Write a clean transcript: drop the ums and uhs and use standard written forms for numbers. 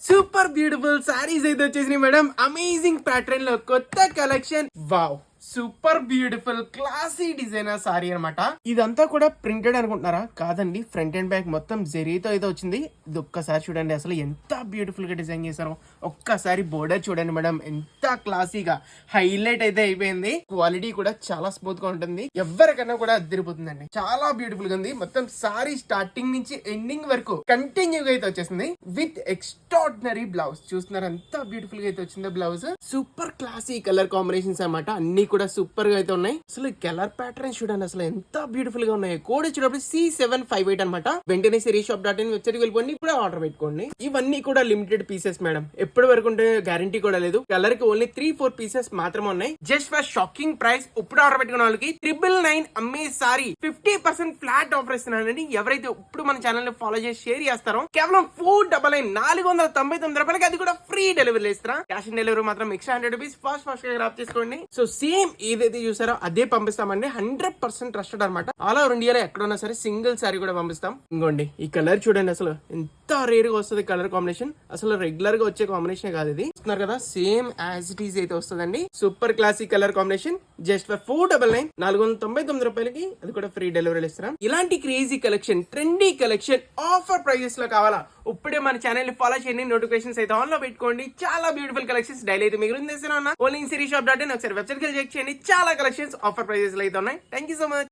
Super beautiful saris అయితే వచ్చేసినాయి madam. Amazing pattern లో కొత్త collection. Wow, super beautiful classy designer sorry అనమాట. ఇదంతా కూడా ప్రింటెడ్ అనుకుంటున్నారా? కాదండి, ఫ్రంట్ అండ్ బ్యాక్ మొత్తం జరీతో అయితే వచ్చింది. ఇది ఒక్కసారి చూడండి, అసలు ఎంత బ్యూటిఫుల్ గా డిజైన్ చేశారో. ఒక్కసారి బోర్డర్ చూడండి మేడం, ఎంత క్లాసీగా హైలైట్ అయితే అయిపోయింది. క్వాలిటీ కూడా చాలా స్మూత్ గా ఉంటుంది, ఎవరికైనా కూడా అదిరిపోతుందండి. చాలా బ్యూటిఫుల్ గా ఉంది. మొత్తం సారీ స్టార్టింగ్ నుంచి ఎండింగ్ వరకు కంటిన్యూగా అయితే వచ్చేసింది విత్ ఎక్స్ట్రాడినరీ బ్లౌజ్. చూస్తున్నారు ఎంత బ్యూటిఫుల్ గా అయితే వచ్చిందో blouse. Super classy colour combinations అనమాట. అన్ని కూడా సూపర్ గా అయితే ఉన్నాయి. అసలు కలర్ ప్యాటర్న్ చూడండి, అసలు ఎంత బ్యూటిఫుల్ గా ఉన్నాయి. కోడ్ వచ్చేటప్పుడు C758 అనమాట. వెంటనే SiriShop.in వెబ్సైట్ వెళ్ళిపోండి, ఇప్పుడు ఆర్డర్ పెట్టుకోండి. ఇవన్నీ కూడా లిమిటెడ్ పీసెస్ మేడం, ఎప్పటి వరకు ఉంటే గ్యారంటీ కూడా లేదు. కలర్ కి ఓన్లీ 3-4 పీసెస్ మాత్రమే ఉన్నాయి. జస్ట్ ఫర్ షాకింగ్ ప్రైస్ ఇప్పుడు ఆర్డర్ పెట్టుకున్న వాళ్ళకి 999 అమ్మే సారీ 50% ఫ్లాట్ ఆఫర్ ఇస్తున్నానండి. ఎవరైతే ఇప్పుడు మన ఛానల్ ని ఫాలో చేసి షేర్ చేస్తారో కేవలం 499 499 రూపాయలకి, అది కూడా ఫ్రీ డెలివరీ ఇస్తారా. క్యాష్ ఆన్ డెలివరీ మాత్రం ఎక్స్ట్రా 100 రూపీస్ ఫాస్ట్ గా గ్రాప్ చేసుకోండి. సో సేమ్ ఏదైతే చూసారో అదే పంపిస్తామండి. 100% ట్రస్టెడ్ అనమాట. ఆల్ ఓవర్ ఇండియాలో ఎక్కడున్నా సరే సింగిల్ సారీ కూడా పంపిస్తాం. ఇంకోండి ఈ కలర్ చూడండి, అసలు ఎంత రేర్ గా వస్తుంది కలర్ కాంబినేషన్. అసలు రెగ్యులర్ గా వచ్చే కాంబినేషన్ కాదు ఇది. చూస్తున్నారు కదా, సేమ్ యాజ్ ఇట్ ఈజ్ అయితే వస్తుందండి. Super classic colour combination. Just for 499 499 రూపాయలకి, అది కూడా ఫ్రీ డెలివరీ ఇస్తాం. ఇలాంటి crazy collection, trendy collection offer prices లో కావాలా? ఇప్పుడే మన ఛానల్ ని ఫాలో చేయండి, నోటిఫికేషన్స్ అయితే ఆన్ లో పెట్టుకోండి. చాలా బ్యూటిఫుల్ కలెక్షన్స్ డైలీ అయితే మీకు ఓన్లీ SiriShop.in ఒకసారి వెబ్సైట్ కి చెక్ చేయండి. చాలా కలెక్షన్స్ ఆఫర్ ప్రైజెస్ లో అయితే ఉన్నాయి. Thank you so much.